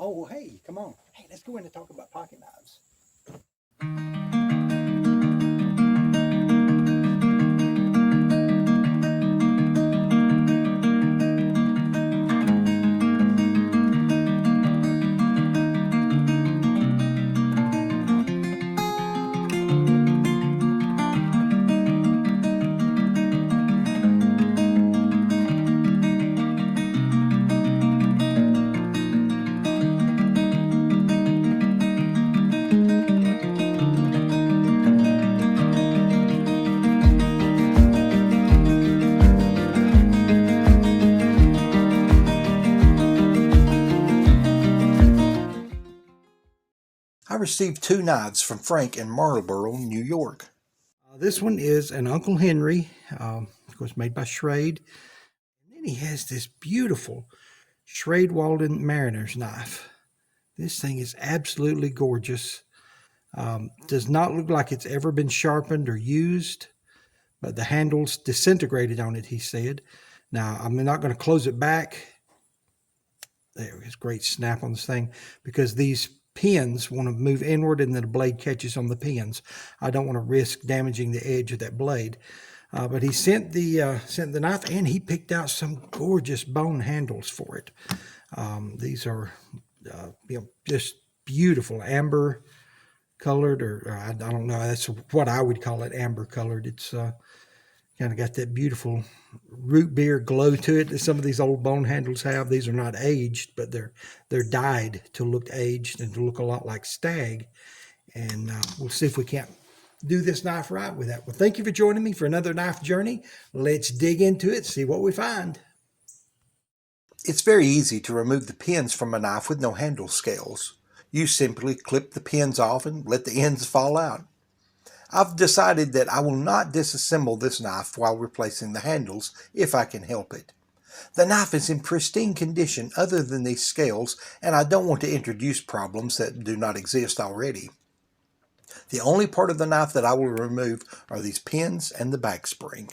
Oh, hey, come on. Hey, let's go in and talk about pocket knives. I received 2 knives from Frank in Marlboro, New York. This one is an Uncle Henry, of course, made by Schrade. And then he has this beautiful Schrade Walden Mariner's knife. This thing is absolutely gorgeous. Does not look like it's ever been sharpened or used, but the handle's disintegrated on it, he said. Now, I'm not going to close it back. There is great snap on this thing because these pins want to move inward and then the blade catches on the pins. I don't want to risk damaging the edge of that blade. But he sent the knife, and he picked out some gorgeous bone handles for it. These are just beautiful amber colored, or I don't know. That's what I would call it, amber colored. It's kind of got that beautiful root beer glow to it that some of these old bone handles have. These are not aged, but they're dyed to look aged and to look a lot like stag. And we'll see if we can't do this knife right with that. Well, thank you for joining me for another knife journey. Let's dig into it, see what we find. It's very easy to remove the pins from a knife with no handle scales. You simply clip the pins off and let the ends fall out. I've decided that I will not disassemble this knife while replacing the handles if I can help it. The knife is in pristine condition other than these scales, and I don't want to introduce problems that do not exist already. The only part of the knife that I will remove are these pins and the back spring.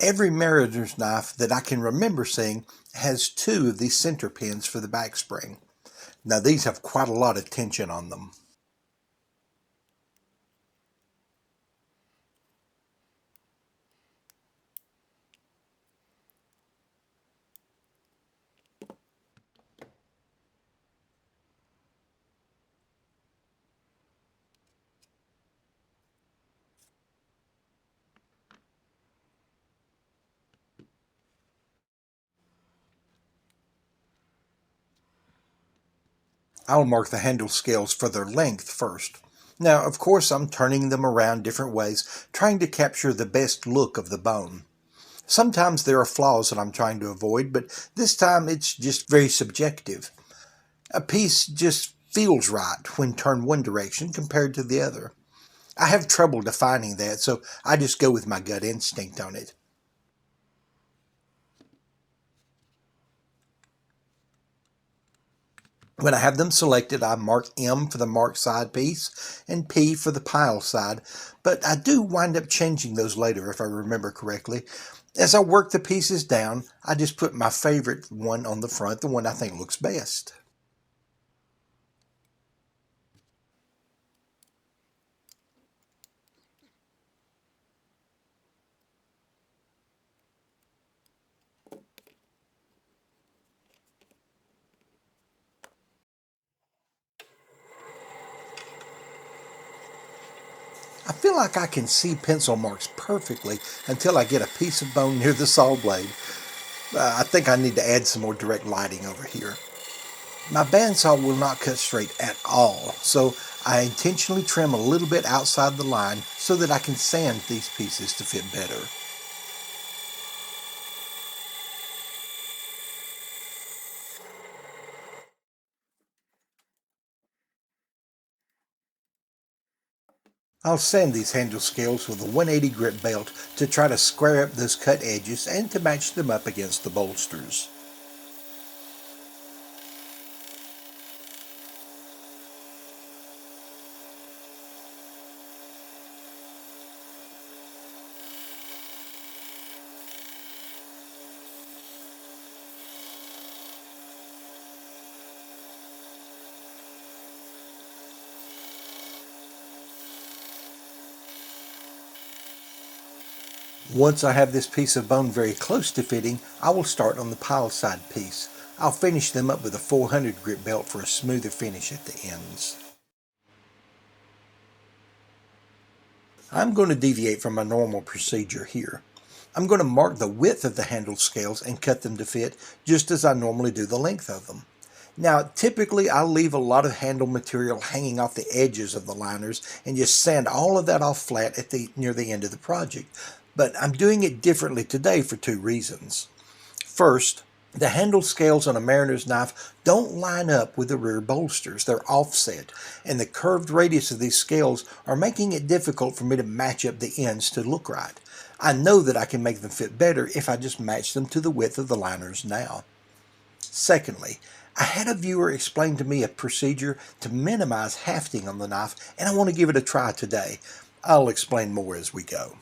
Every mariner's knife that I can remember seeing has 2 of these center pins for the back spring. Now these have quite a lot of tension on them. I'll mark the handle scales for their length first. Now, of course, I'm turning them around different ways, trying to capture the best look of the bone. Sometimes there are flaws that I'm trying to avoid, but this time it's just very subjective. A piece just feels right when turned one direction compared to the other. I have trouble defining that, so I just go with my gut instinct on it. When I have them selected, I mark M for the marked side piece and P for the pile side, but I do wind up changing those later if I remember correctly. As I work the pieces down, I just put my favorite one on the front, the one I think looks best. I feel like I can see pencil marks perfectly until I get a piece of bone near the saw blade. I think I need to add some more direct lighting over here. My bandsaw will not cut straight at all, so I intentionally trim a little bit outside the line so that I can sand these pieces to fit better. I'll sand these handle scales with a 180 grit belt to try to square up those cut edges and to match them up against the bolsters. Once I have this piece of bone very close to fitting, I will start on the pile side piece. I'll finish them up with a 400 grit belt for a smoother finish at the ends. I'm going to deviate from my normal procedure here. I'm going to mark the width of the handle scales and cut them to fit just as I normally do the length of them. Now, typically I'll leave a lot of handle material hanging off the edges of the liners and just sand all of that off flat at near the end of the project. But I'm doing it differently today for two reasons. First, the handle scales on a mariner's knife don't line up with the rear bolsters. They're offset, and the curved radius of these scales are making it difficult for me to match up the ends to look right. I know that I can make them fit better if I just match them to the width of the liners now. Secondly, I had a viewer explain to me a procedure to minimize hafting on the knife, and I want to give it a try today. I'll explain more as we go.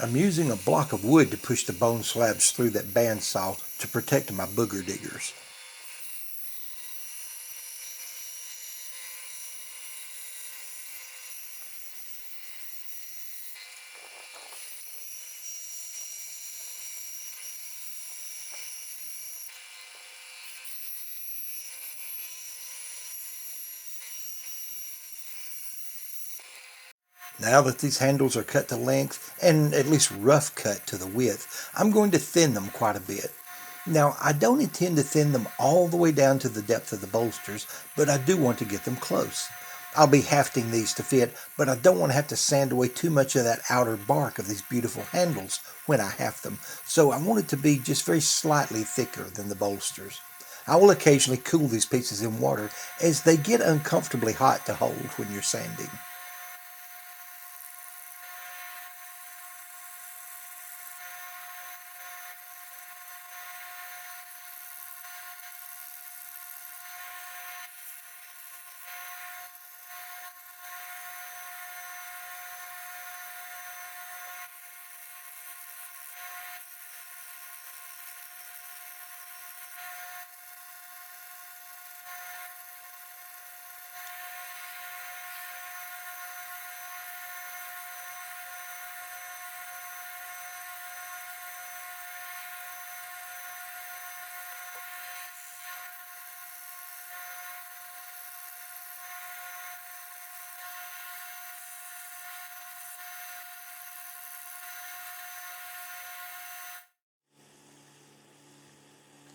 I'm using a block of wood to push the bone slabs through that bandsaw to protect my booger diggers. Now that these handles are cut to length, and at least rough cut to the width, I'm going to thin them quite a bit. Now, I don't intend to thin them all the way down to the depth of the bolsters, but I do want to get them close. I'll be hafting these to fit, but I don't want to have to sand away too much of that outer bark of these beautiful handles when I haft them, so I want it to be just very slightly thicker than the bolsters. I will occasionally cool these pieces in water as they get uncomfortably hot to hold when you're sanding.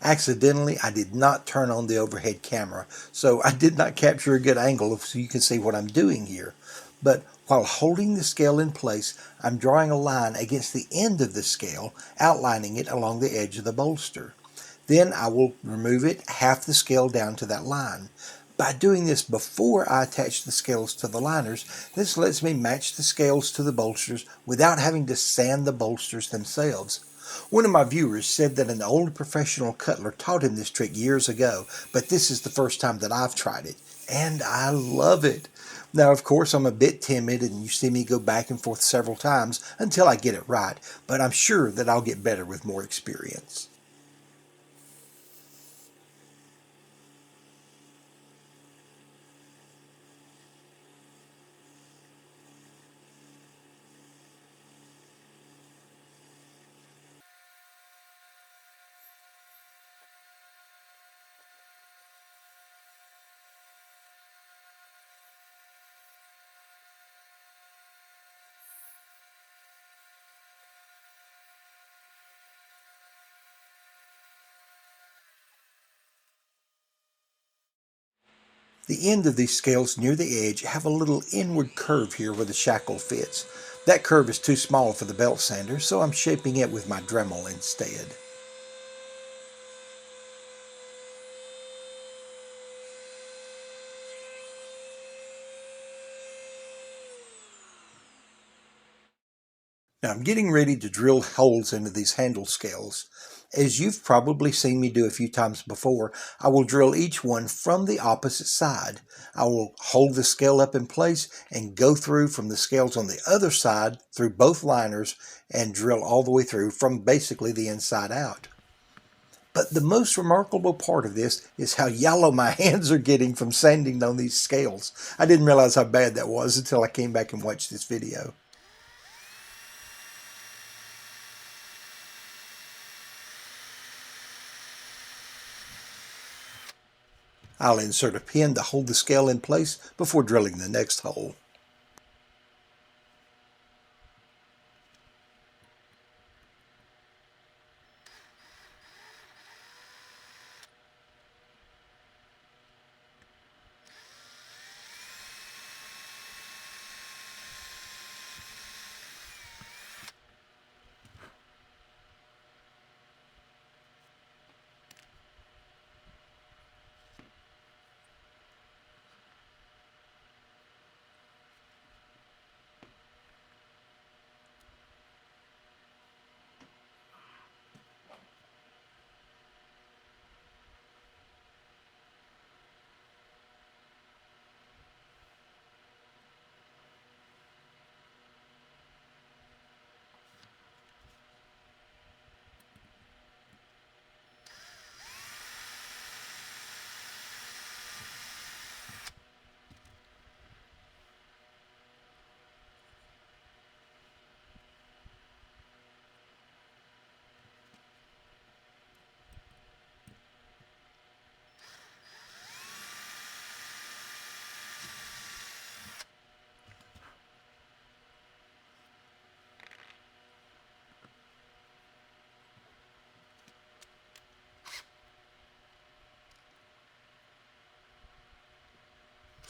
Accidentally, I did not turn on the overhead camera, so I did not capture a good angle so you can see what I'm doing here. But while holding the scale in place, I'm drawing a line against the end of the scale, outlining it along the edge of the bolster. Then I will remove it half the scale down to that line. By doing this before I attach the scales to the liners, this lets me match the scales to the bolsters without having to sand the bolsters themselves. One of my viewers said that an old professional cutler taught him this trick years ago, but this is the first time that I've tried it, and I love it. Now, of course, I'm a bit timid, and you see me go back and forth several times until I get it right, but I'm sure that I'll get better with more experience. The end of these scales near the edge have a little inward curve here where the shackle fits. That curve is too small for the belt sander, so I'm shaping it with my Dremel instead. Now I'm getting ready to drill holes into these handle scales. As you've probably seen me do a few times before, I will drill each one from the opposite side. I will hold the scale up in place and go through from the scales on the other side through both liners and drill all the way through from basically the inside out. But the most remarkable part of this is how yellow my hands are getting from sanding on these scales. I didn't realize how bad that was until I came back and watched this video. I'll insert a pin to hold the scale in place before drilling the next hole.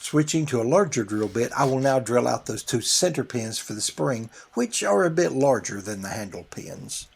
Switching to a larger drill bit, I will now drill out those two center pins for the spring, which are a bit larger than the handle pins.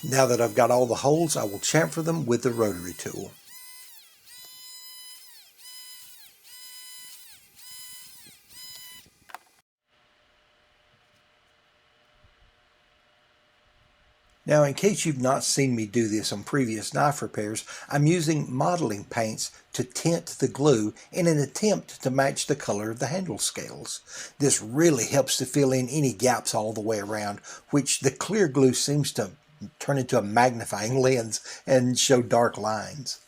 Now that I've got all the holes, I will chamfer them with the rotary tool. Now, in case you've not seen me do this on previous knife repairs, I'm using modeling paints to tint the glue in an attempt to match the color of the handle scales. This really helps to fill in any gaps all the way around, which the clear glue seems to turn into a magnifying lens and show dark lines.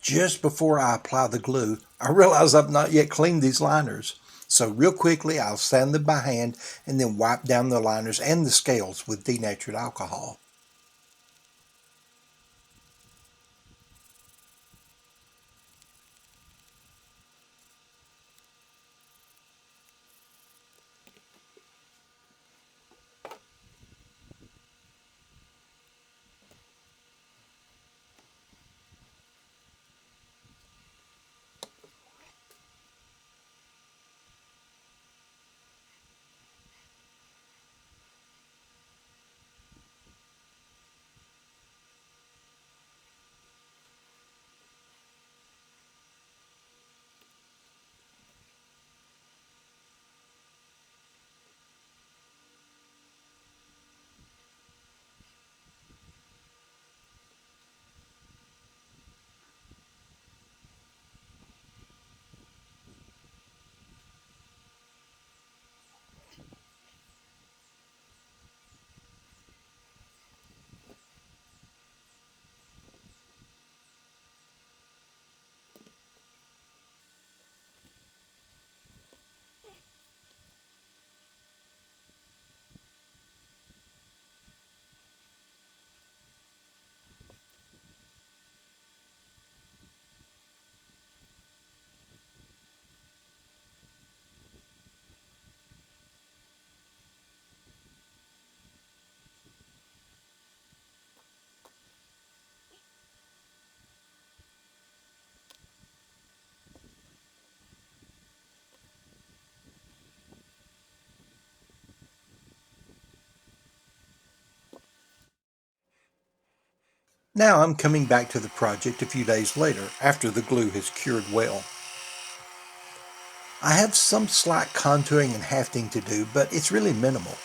Just before I apply the glue, I realize I've not yet cleaned these liners. So real quickly, I'll sand them by hand and then wipe down the liners and the scales with denatured alcohol. Now I'm coming back to the project a few days later after the glue has cured well. I have some slight contouring and hafting to do, but it's really minimal.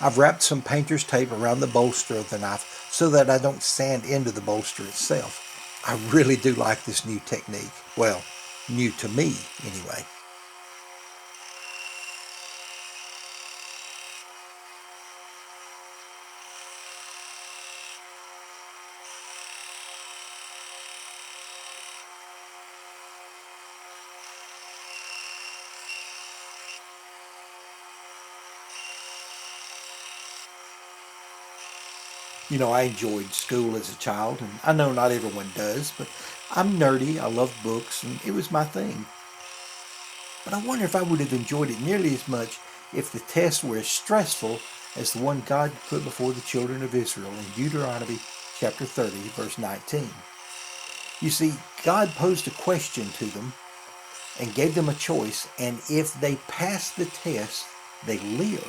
I've wrapped some painter's tape around the bolster of the knife so that I don't sand into the bolster itself. I really do like this new technique. Well, new to me anyway. You know, I enjoyed school as a child, and I know not everyone does, but I'm nerdy, I love books, and it was my thing. But I wonder if I would have enjoyed it nearly as much if the tests were as stressful as the one God put before the children of Israel in Deuteronomy chapter 30, verse 19. You see, God posed a question to them and gave them a choice, and if they passed the test, they lived.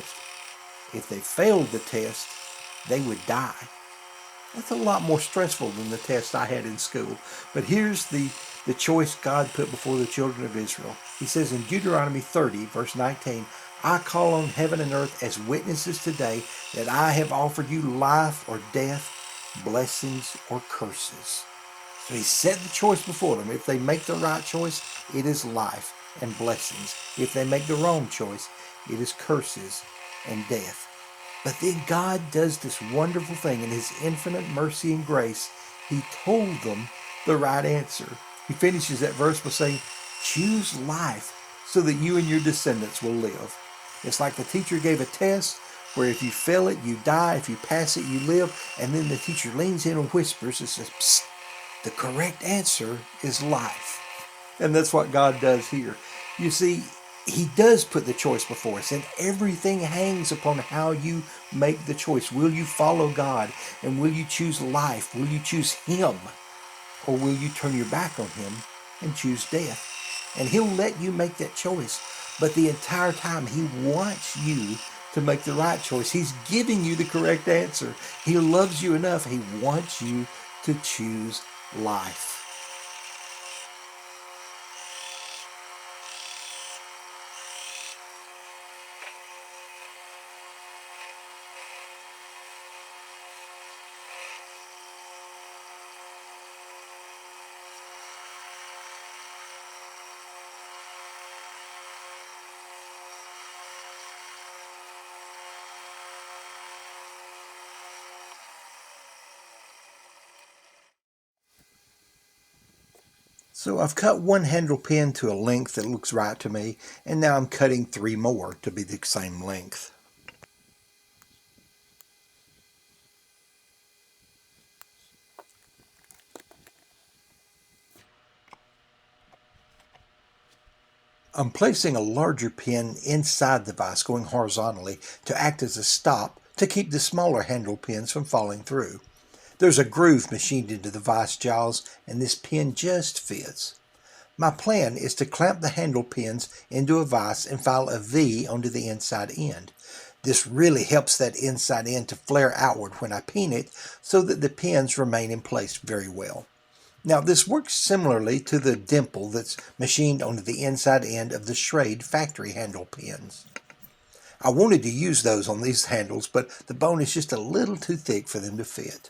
If they failed the test, they would die. That's a lot more stressful than the test I had in school. But here's the choice God put before the children of Israel. He says in Deuteronomy 30, verse 19, I call on heaven and earth as witnesses today that I have offered you life or death, blessings or curses. So he set the choice before them. If they make the right choice, it is life and blessings. If they make the wrong choice, it is curses and death. But then God does this wonderful thing in his infinite mercy and grace. He told them the right answer. He finishes that verse by saying, choose life so that you and your descendants will live. It's like the teacher gave a test where if you fail it, you die. If you pass it, you live. And then the teacher leans in and whispers and says, psst, the correct answer is life. And that's what God does here. You see, he does put the choice before us, and everything hangs upon how you make the choice. Will you follow God? And will you choose life? Will you choose him? Or will you turn your back on him and choose death? And he'll let you make that choice. But the entire time, he wants you to make the right choice. He's giving you the correct answer. He loves you enough. He wants you to choose life. So I've cut one handle pin to a length that looks right to me, and now I'm cutting 3 more to be the same length. I'm placing a larger pin inside the vise going horizontally to act as a stop to keep the smaller handle pins from falling through. There's a groove machined into the vise jaws, and this pin just fits. My plan is to clamp the handle pins into a vise and file a V onto the inside end. This really helps that inside end to flare outward when I pin it so that the pins remain in place very well. Now this works similarly to the dimple that's machined onto the inside end of the Schrade factory handle pins. I wanted to use those on these handles, but the bone is just a little too thick for them to fit.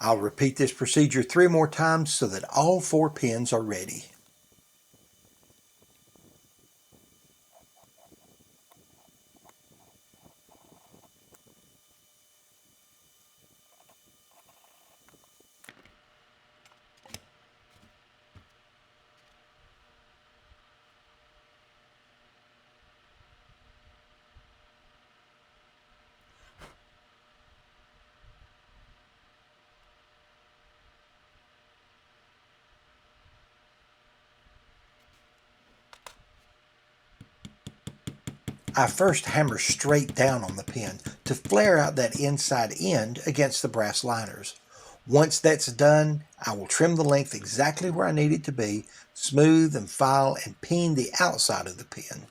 I'll repeat this procedure 3 more times so that all 4 pins are ready. I first hammer straight down on the pin to flare out that inside end against the brass liners. Once that's done, I will trim the length exactly where I need it to be, smooth and file and pin the outside of the pin.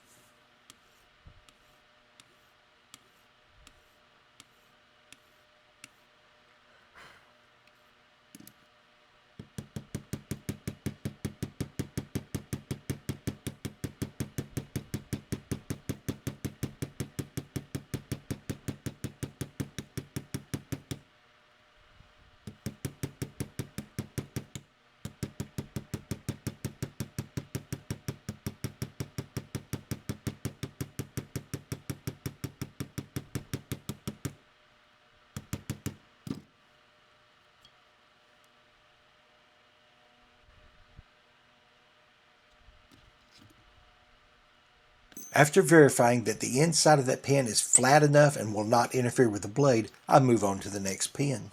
After verifying that the inside of that pin is flat enough and will not interfere with the blade, I move on to the next pin.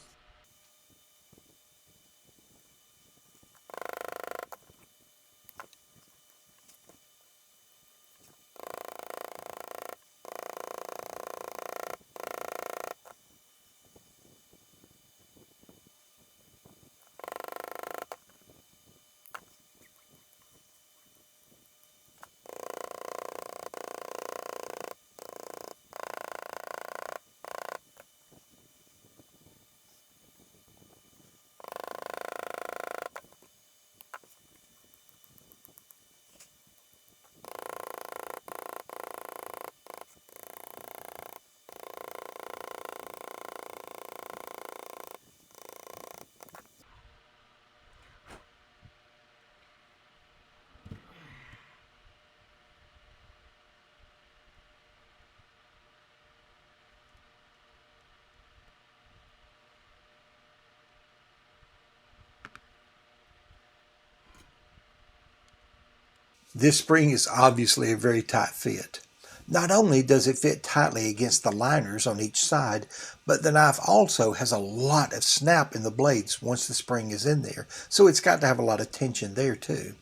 This spring is obviously a very tight fit. Not only does it fit tightly against the liners on each side, but the knife also has a lot of snap in the blades once the spring is in there, so it's got to have a lot of tension there too.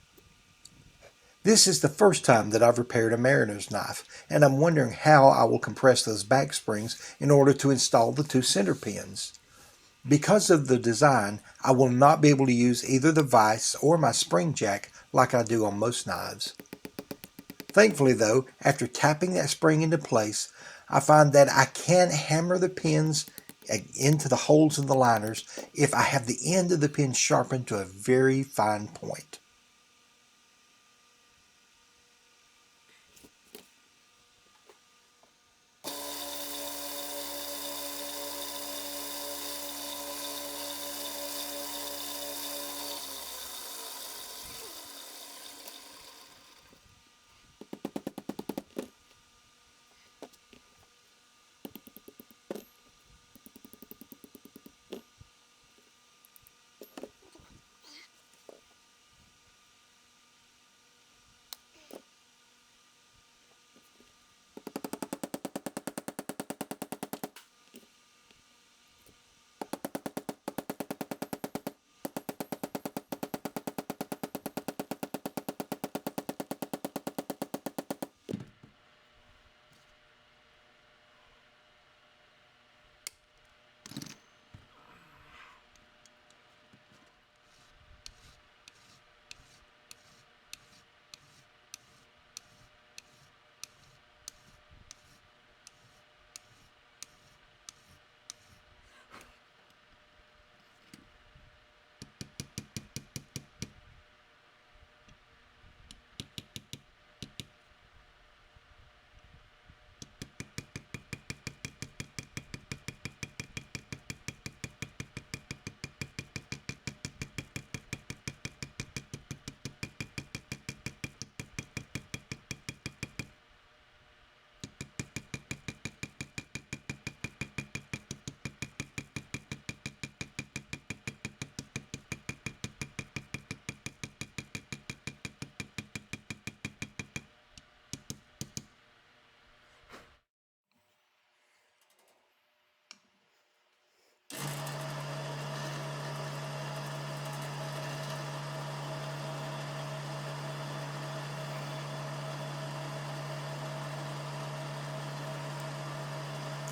This is the first time that I've repaired a mariner's knife, and I'm wondering how I will compress those back springs in order to install the 2 center pins. Because of the design, I will not be able to use either the vise or my spring jack like I do on most knives. Thankfully though, after tapping that spring into place, I find that I can hammer the pins into the holes in the liners if I have the end of the pin sharpened to a very fine point.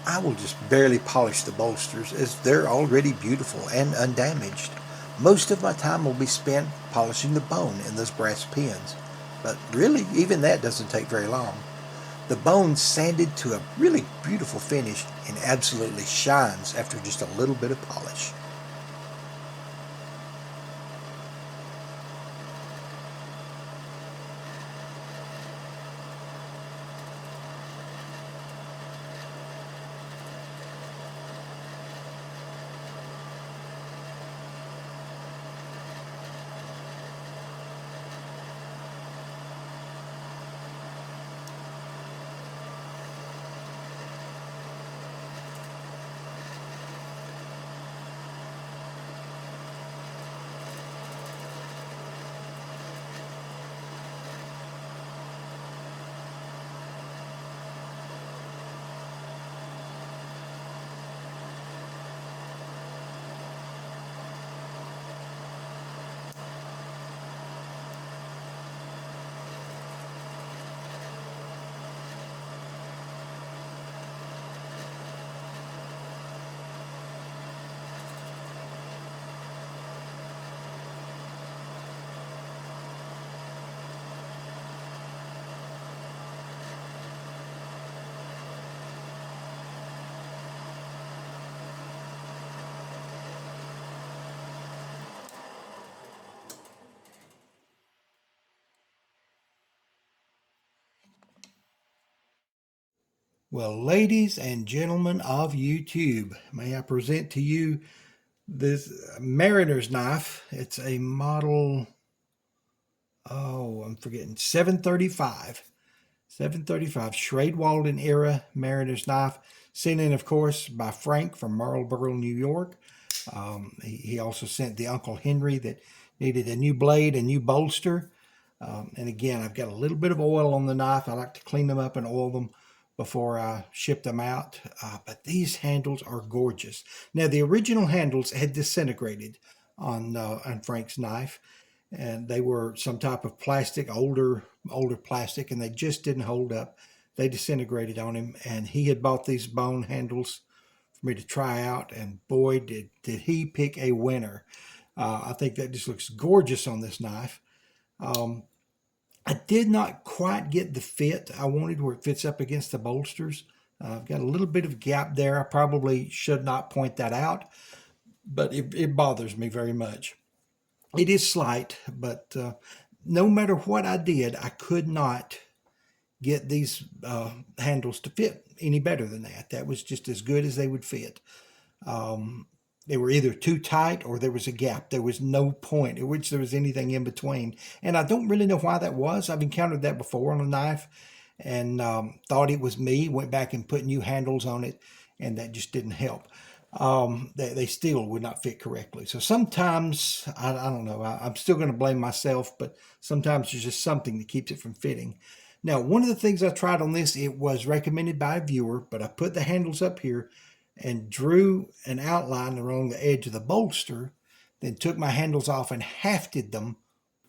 I will just barely polish the bolsters as they're already beautiful and undamaged. Most of my time will be spent polishing the bone in those brass pins, but really even that doesn't take very long. The bone sanded to a really beautiful finish and absolutely shines after just a little bit of polish. Well, ladies and gentlemen of YouTube, may I present to you this mariner's knife. It's a model, oh, I'm forgetting, 735. 735 Schrade Walden era mariner's knife, sent in, of course, by Frank from Marlboro, New York. He also sent the Uncle Henry that needed a new blade, a new bolster. And again, I've got a little bit of oil on the knife. I like to clean them up and oil them before I ship them out. But these handles are gorgeous. Now, the original handles had disintegrated on Frank's knife, and they were some type of plastic, older plastic, and they just didn't hold up. They disintegrated on him, and he had bought these bone handles for me to try out, and boy, did he pick a winner. I think that just looks gorgeous on this knife. I did not quite get the fit I wanted where it fits up against the bolsters. I've got a little bit of gap there. I probably should not point that out, but it bothers me very much. It is slight, but no matter what I did, I could not get these handles to fit any better than that. That was just as good as they would fit. They were either too tight or there was a gap. There was no point at which there was anything in between. And I don't really know why that was. I've encountered that before on a knife and thought it was me. Went back and put new handles on it, and that just didn't help. They still would not fit correctly. So sometimes, I don't know, I'm still going to blame myself, but sometimes there's just something that keeps it from fitting. Now, one of the things I tried on this, it was recommended by a viewer, but I put the handles up here and drew an outline along the edge of the bolster, then took my handles off and hafted them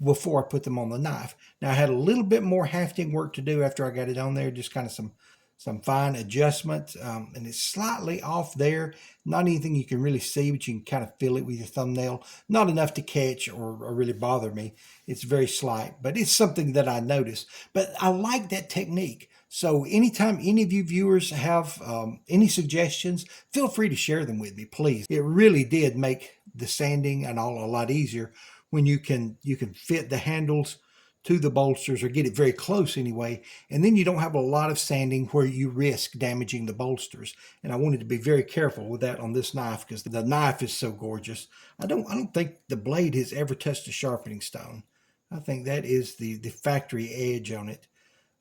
before I put them on the knife. Now I had a little bit more hafting work to do after I got it on there, just kind of some fine adjustment, and it's slightly off there. Not anything you can really see, but you can kind of feel it with your thumbnail. Not enough to catch or really bother me. It's very slight, but it's something that I noticed. But I like that technique. So anytime any of you viewers have any suggestions, feel free to share them with me, please. It really did make the sanding and all a lot easier when you can fit the handles to the bolsters or get it very close anyway, and then you don't have a lot of sanding where you risk damaging the bolsters. And I wanted to be very careful with that on this knife because the knife is so gorgeous. I don't think the blade has ever touched a sharpening stone. I think that is the factory edge on it.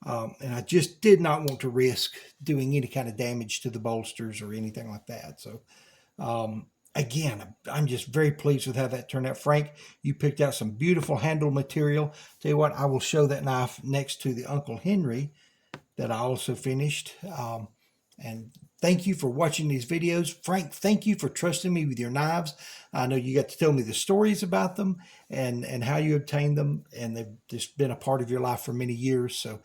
And I just did not want to risk doing any kind of damage to the bolsters or anything like that. So again, I'm just very pleased with how that turned out. Frank, you picked out some beautiful handle material. Tell you what, I will show that knife next to the Uncle Henry that I also finished. And thank you for watching these videos. Frank, thank you for trusting me with your knives. I know you got to tell me the stories about them and how you obtained them, and they've just been a part of your life for many years. So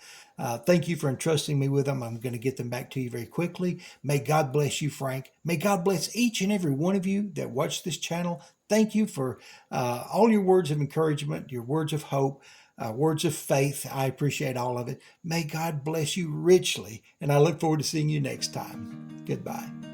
thank you for entrusting me with them. I'm going to get them back to you very quickly. May God bless you, Frank. May God bless each and every one of you that watch this channel. Thank you for all your words of encouragement, your words of hope, words of faith. I appreciate all of it. May God bless you richly, and I look forward to seeing you next time. Goodbye.